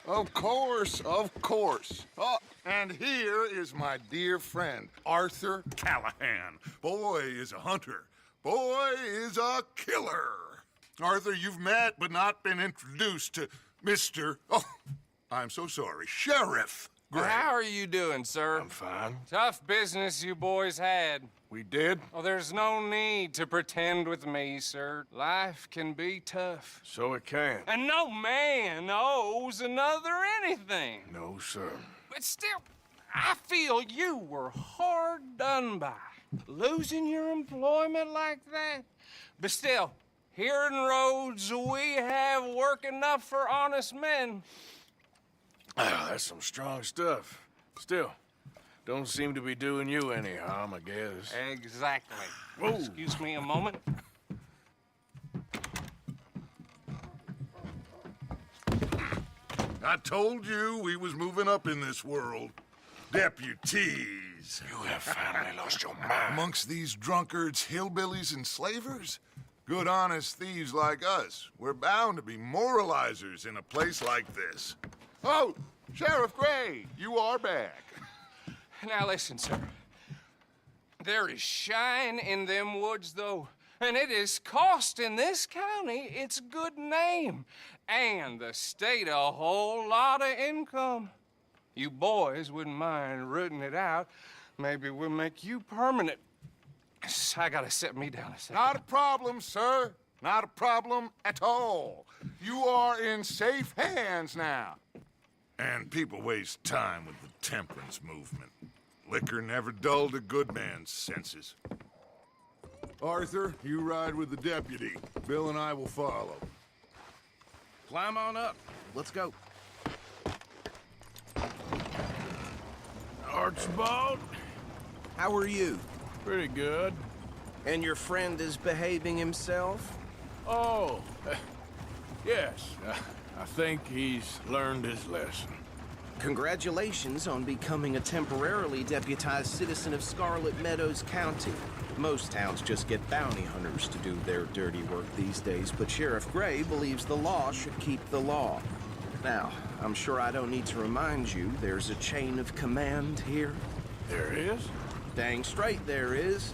Of course, of course. Oh, and here is my dear friend, Arthur Callahan. Boy is a hunter. Boy is a killer. Arthur, you've met but not been introduced to Mr. Oh, I'm so sorry, Sheriff Gray. How are you doing, sir? I'm fine. Tough business you boys had. We did? Oh, there's no need to pretend with me, sir. Life can be tough. So it can. And no man owes another anything. No, sir. But still, I feel you were hard done by. Losing your employment like that. But still, here in Rhodes, we have work enough for honest men. Oh, that's some strong stuff. Still, don't seem to be doing you any harm, I guess. Exactly. Whoa. Excuse me a moment. I told you we was moving up in this world. Deputies. You have finally lost your mind. Amongst these drunkards, hillbillies, and slavers? Good, honest thieves like us. We're bound to be moralizers in a place like this. Oh, Sheriff Gray, you are back. Now listen, sir. There is shine in them woods, though, and it is costing this county its good name and the state a whole lot of income. You boys wouldn't mind rooting it out. Maybe we'll make you permanent. I gotta sit me down a second. Not a problem, sir. Not a problem at all. You are in safe hands now. And people waste time with the temperance movement. Liquor never dulled a good man's senses. Arthur, you ride with the deputy. Bill and I will follow. Climb on up. Let's go. Archibald? How are you? Pretty good. And your friend is behaving himself? Oh, yes. I think he's learned his lesson. Congratulations on becoming a temporarily deputized citizen of Scarlet Meadows County. Most towns just get bounty hunters to do their dirty work these days, but Sheriff Gray believes the law should keep the law. Now, I'm sure I don't need to remind you there's a chain of command here. There is? Dang straight there is.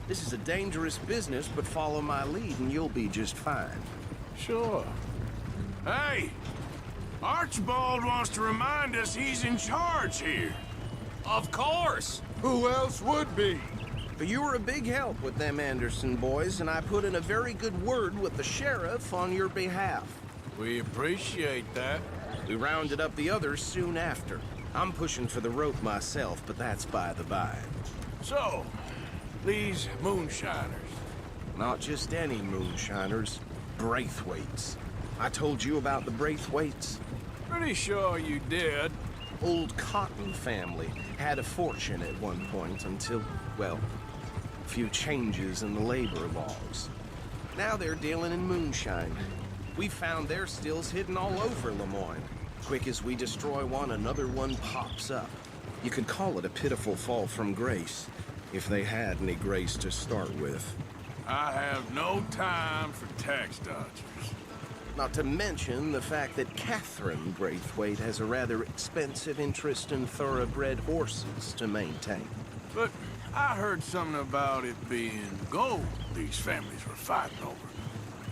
This is a dangerous business, but follow my lead and you'll be just fine. Sure. Hey! Archibald wants to remind us he's in charge here. Of course. Who else would be? But you were a big help with them Anderson boys, and I put in a very good word with the sheriff on your behalf. We appreciate that. We rounded up the others soon after. I'm pushing for the rope myself, but that's by the by. So, these moonshiners. Not just any moonshiners, Braithwaites. I told you about the Braithwaites? Pretty sure you did. Old Cotton family had a fortune at one point until, well, a few changes in the labor laws. Now they're dealing in moonshine. We've found their stills hidden all over Lemoyne. Quick as we destroy one, another one pops up. You could call it a pitiful fall from grace, if they had any grace to start with. I have no time for tax dodgers. Not to mention the fact that Catherine Braithwaite has a rather expensive interest in thoroughbred horses to maintain. But I heard something about it being gold these families were fighting over.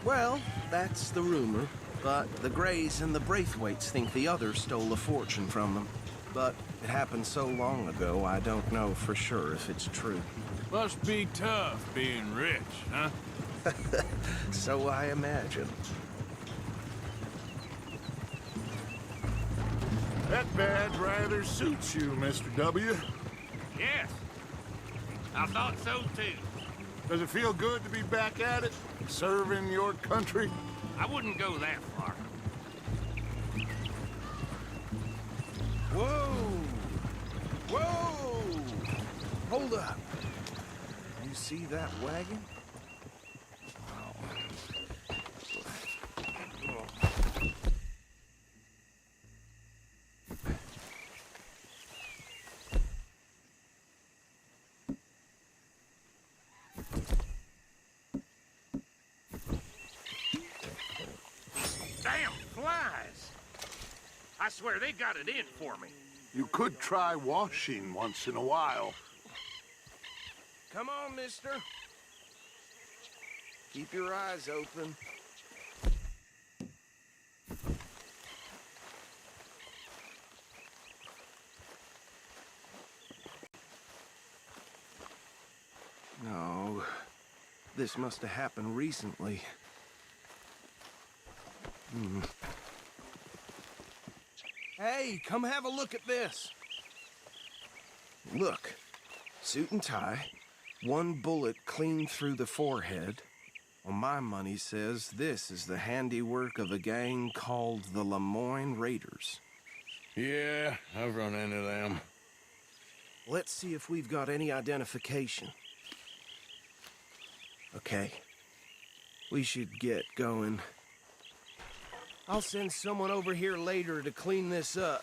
Well, that's the rumor. But the Grays and the Braithwaites think the other stole a fortune from them. But it happened so long ago, I don't know for sure if it's true. Must be tough being rich, huh? So I imagine. That badge rather suits you, Mr. W. Yes, I thought so too. Does it feel good to be back at it, serving your country? I wouldn't go that far. Whoa! Whoa! Hold up. You see that wagon? Damn flies! I I swear they got it in for me. You could try washing once in a while. Come on, mister. Keep your eyes open. No, this must have happened recently. Hey, come have a look at this. Look, suit and tie, one bullet clean through the forehead. Well, my money says this is the handiwork of a gang called the Lemoyne Raiders. Yeah, I've run into them. Let's see if we've got any identification. Okay. We should get going. I'll send someone over here later to clean this up.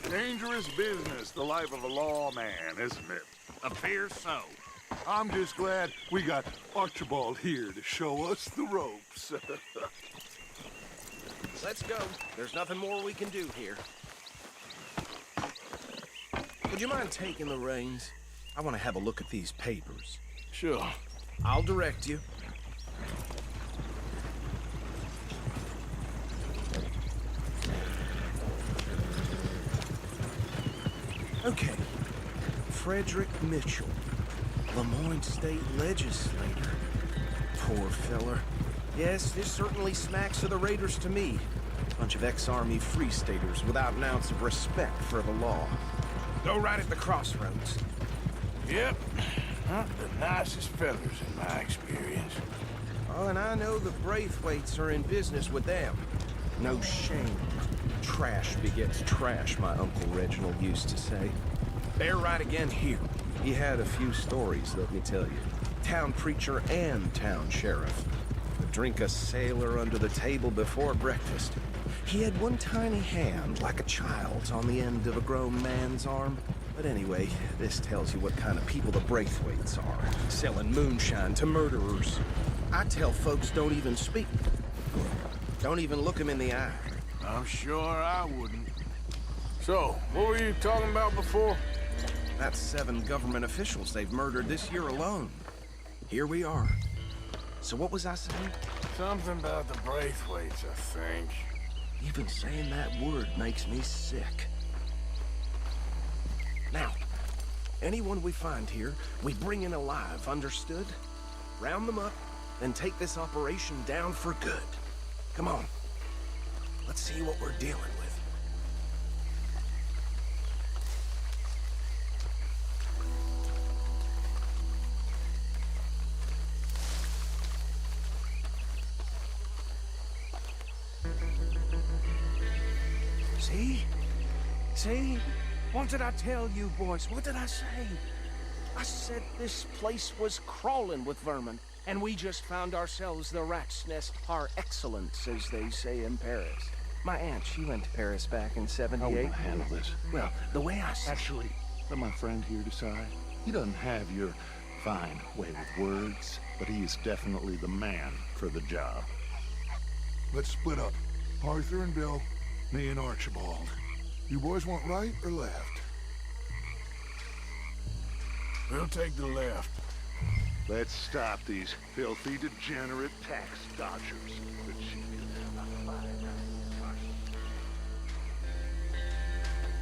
Dangerous business, the life of a lawman, isn't it? Appears so. I'm just glad we got Archibald here to show us the ropes. Let's go. There's nothing more we can do here. Would you mind taking the reins? I want to have a look at these papers. Sure. I'll direct you. Okay. Frederick Mitchell, Lemoyne State Legislator. Poor feller. Yes, this certainly smacks of the Raiders to me. Bunch of ex-Army Free Staters without an ounce of respect for the law. Go right at the crossroads. Yep. Not the nicest fellas in my experience. Oh, and I know the Braithwaites are in business with them. No shame. Trash begets trash, my Uncle Reginald used to say. Bear right again here. He had a few stories, let me tell you. Town preacher and town sheriff. Would drink a sailor under the table before breakfast. He had one tiny hand, like a child's, on the end of a grown man's arm. But anyway, this tells you what kind of people the Braithwaites are. Selling moonshine to murderers. I tell folks don't even speak. Don't even look them in the eye. I'm sure I wouldn't. So, what were you talking about before? That's 7 government officials they've murdered this year alone. Here we are. So what was I saying? Something about the Braithwaites, I think. Even saying that word makes me sick. Now, anyone we find here, we bring in alive, understood? Round them up, and take this operation down for good. Come on. Let's see what we're dealing with. See? See? What did I tell you, boys? What did I say? I said this place was crawling with vermin, and we just found ourselves the rat's nest par excellence, as they say in Paris. My aunt, she went to Paris back in '78. How will I handle this? Well, the way I see Actually, let my friend here decide. He doesn't have your fine way with words, but he is definitely the man for the job. Let's split up. Arthur and Bill, me and Archibald. You boys want right or left? We'll take the left. Let's stop these filthy, degenerate tax dodgers.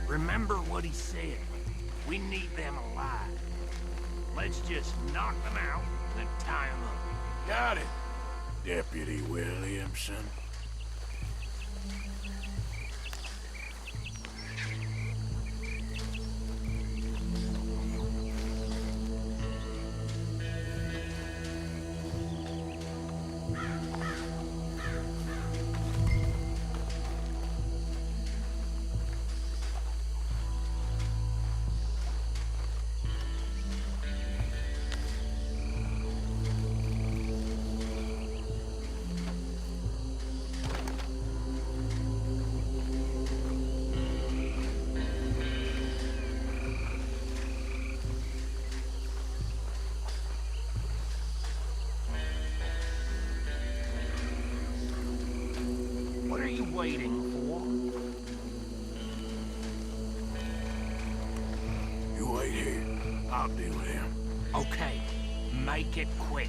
Remember what he said. We need them alive. Let's just knock them out and tie them up. Got it, Deputy Williamson. waiting for? You wait here. I'll deal with him. Okay, make it quick.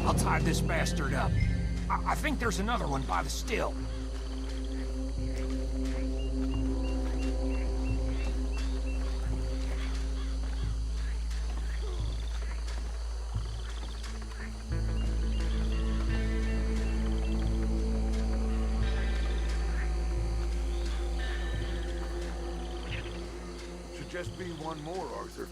I'll tie this bastard up. I think there's another one by the still. Should just be one more, Arthur.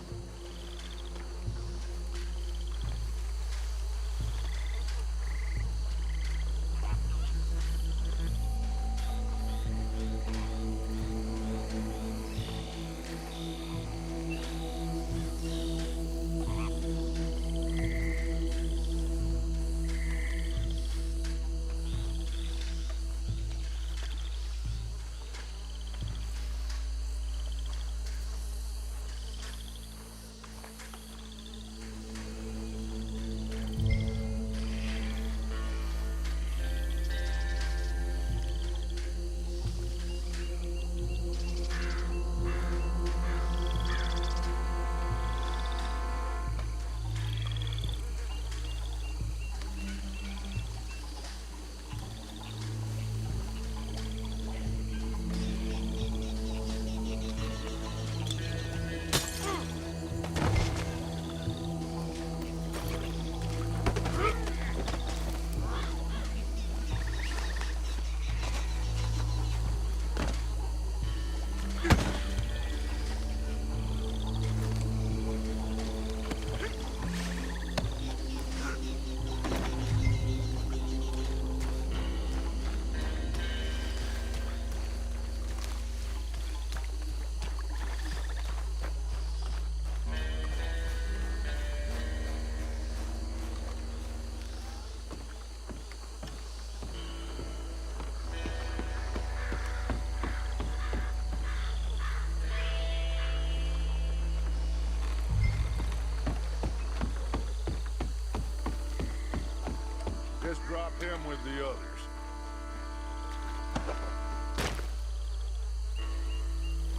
Just drop him with the others.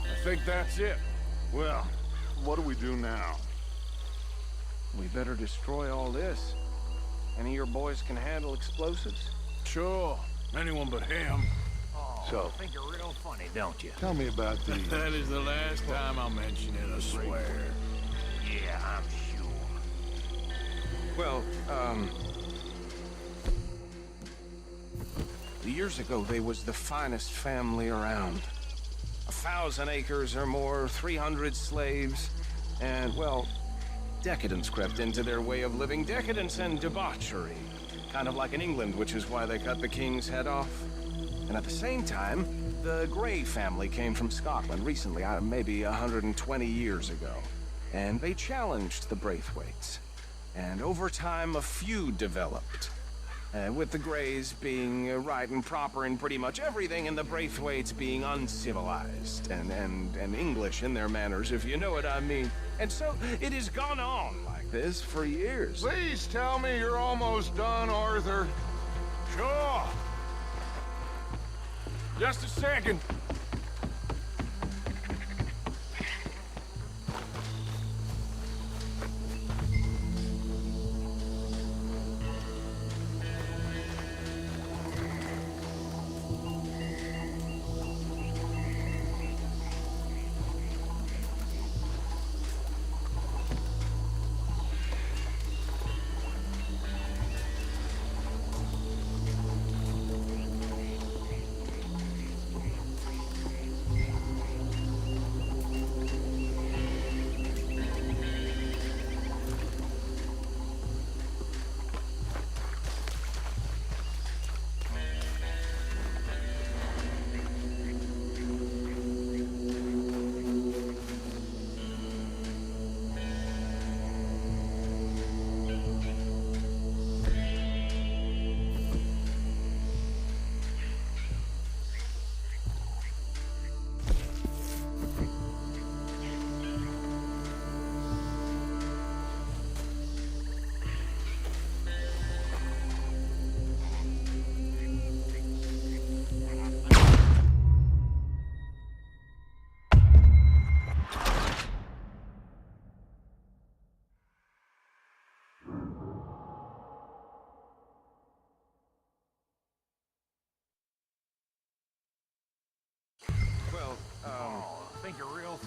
I think that's it. Well, what do we do now? We better destroy all this. Any of your boys can handle explosives? Sure. Anyone but him. Oh, So- I think you're real funny, don't you? Tell me about the... That is the last time I'll mention it, I swear. Yeah, I'm sure. Well, years ago, they was the finest family around. 1,000 acres or more, 300 slaves, and, well, decadence crept into their way of living. Decadence and debauchery. Kind of like in England, which is why they cut the king's head off. And at the same time, the Grey family came from Scotland recently, maybe 120 years ago. And they challenged the Braithwaites. And over time, a feud developed. With the Greys being right and proper in pretty much everything, and the Braithwaites being uncivilized and English in their manners, if you know what I mean. And so it has gone on like this for years. Please tell me you're almost done, Arthur. Sure. Just a second.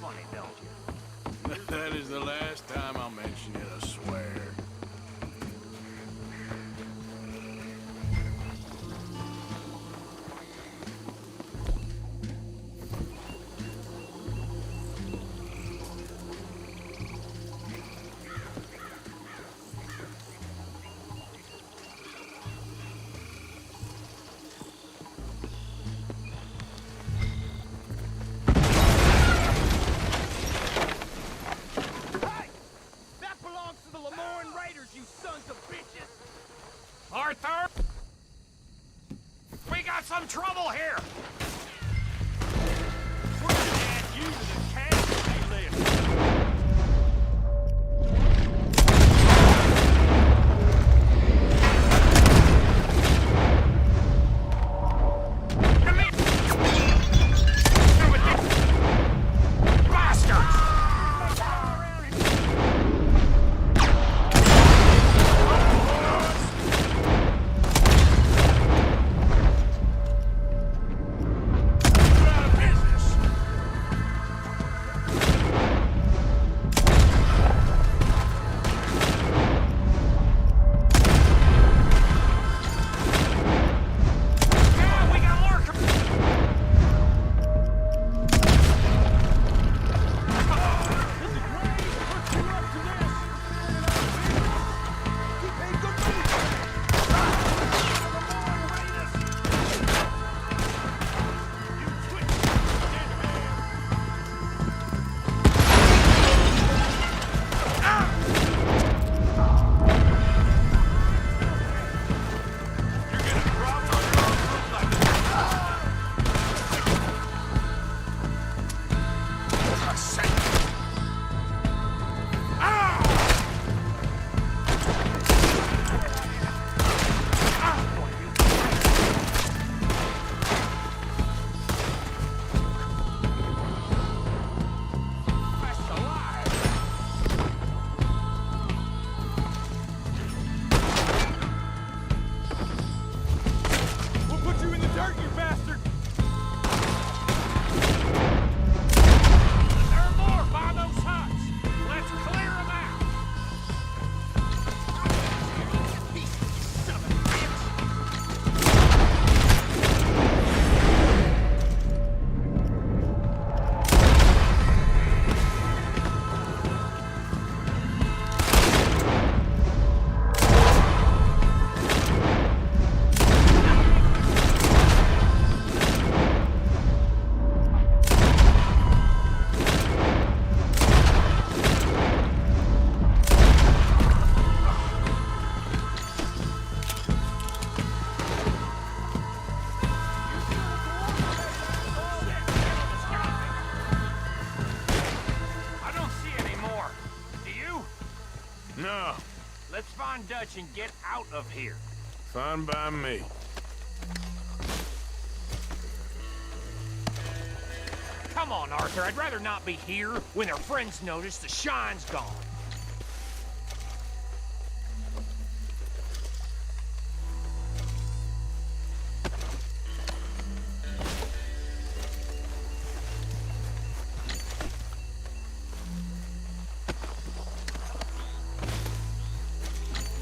funny, don't you? That is the last time I'll mention it, I swear. Arthur! We got some trouble here! We're gonna add you to the casualty list. Come here! With this bastards! No, Let's find Dutch and get out of here. fine by me. Come on, Arthur. I'd rather not be here when their friends notice the shine's gone.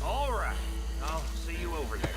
All right. I'll see you over there.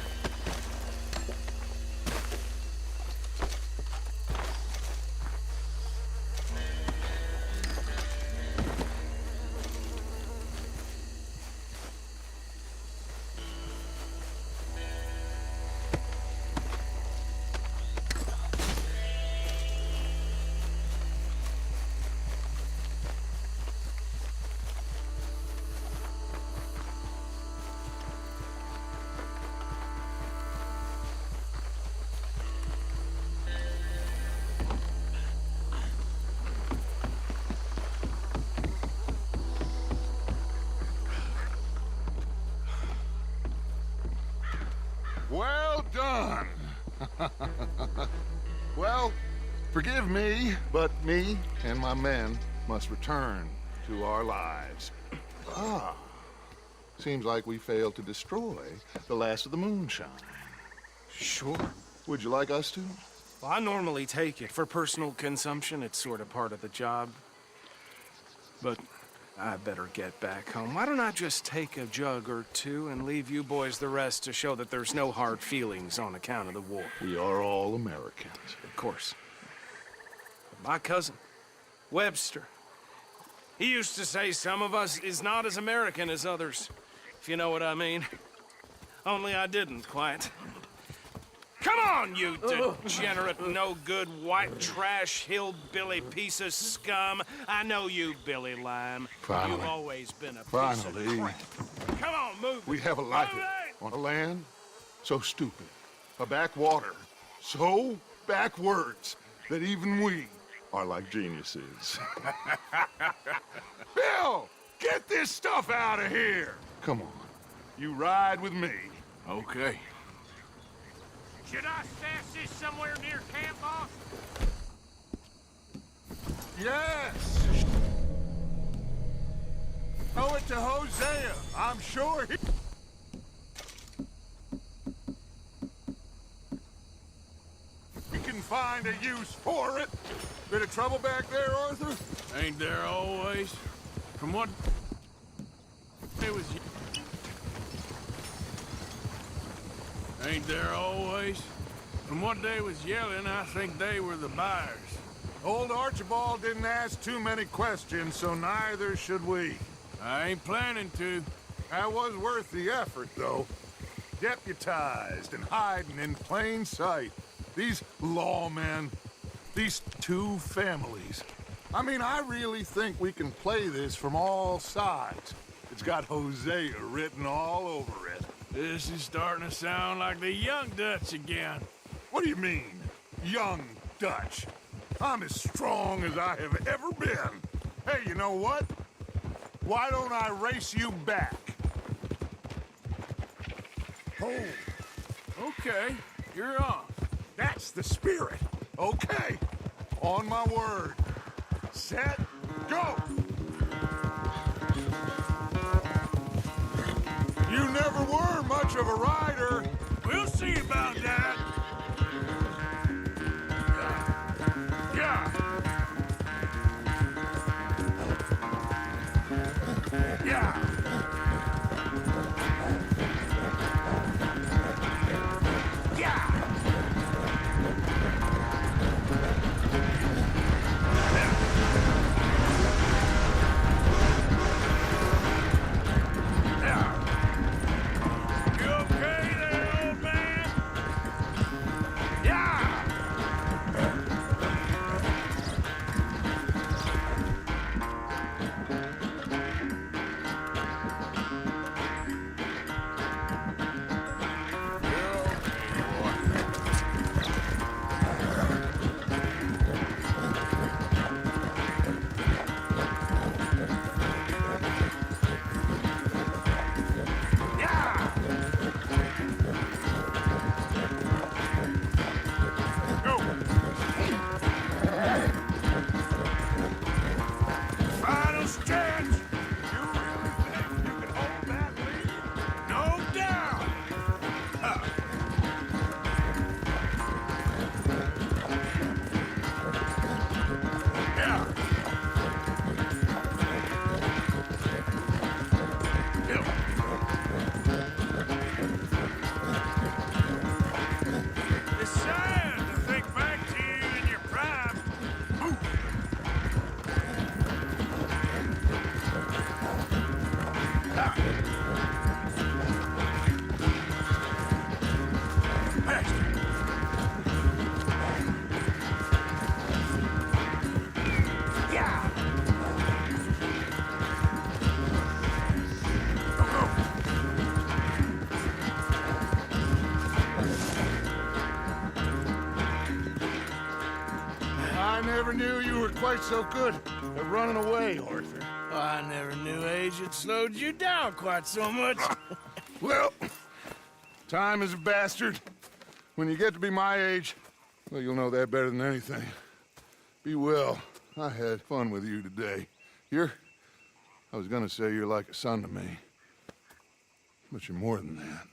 Well done. Well, forgive me, but me and my men must return to our lives. Ah, seems like we failed to destroy the last of the moonshine. Sure. Would you like us to? Well, I normally take it. For personal consumption, it's sort of part of the job. But I better get back home. Why don't I just take a jug or two and leave you boys the rest to show that there's no hard feelings on account of the war? We are all Americans. Of course. But my cousin, Webster, he used to say some of us is not as American as others, if you know what I mean. Only I didn't quite. Come on, you degenerate, no-good, white trash, hillbilly piece of scum. I know you, Billy Lime. Finally. You've always been a piece Finally. of crap. Come on, move. We have a life on a land so stupid, a backwater so backwards that even we are like geniuses. Bill, get this stuff out of here. Come on, you ride with me. okay. Should I stash this somewhere near camp, boss? Yes! Owe it to Hosea. I'm sure he... We can find a use for it. Bit of trouble back there, Arthur? Ain't there always? From what it was. Ain't there always? From what they was yelling, I think they were the buyers. Old Archibald didn't ask too many questions, so neither should we. I ain't planning to. That was worth the effort, though. Deputized and hiding in plain sight. These lawmen, these two families. I mean, I really think we can play this from all sides. It's got Hosea written all over it. This is starting to sound like the Young Dutch again. What do you mean, young Dutch? I'm as strong as I have ever been. Hey, you know what? Why don't I race you back? Oh, Okay, you're off. that's the spirit. Okay, on my word. Set, go! You never were much of a rider. We'll see about that. Yeah. Yeah. You okay there, old man? Yeah. Final stretch. You really think you can hold that lead? No doubt. Yeah. It's sad to think back to you in your prime. I never knew you were quite so good at running away, Arthur. I never knew age had slowed you down quite so much. Well, time is a bastard. When you get to be my age, well, you'll know that better than anything. Be well. I had fun with you today. I was gonna say you're like a son to me. But you're more than that.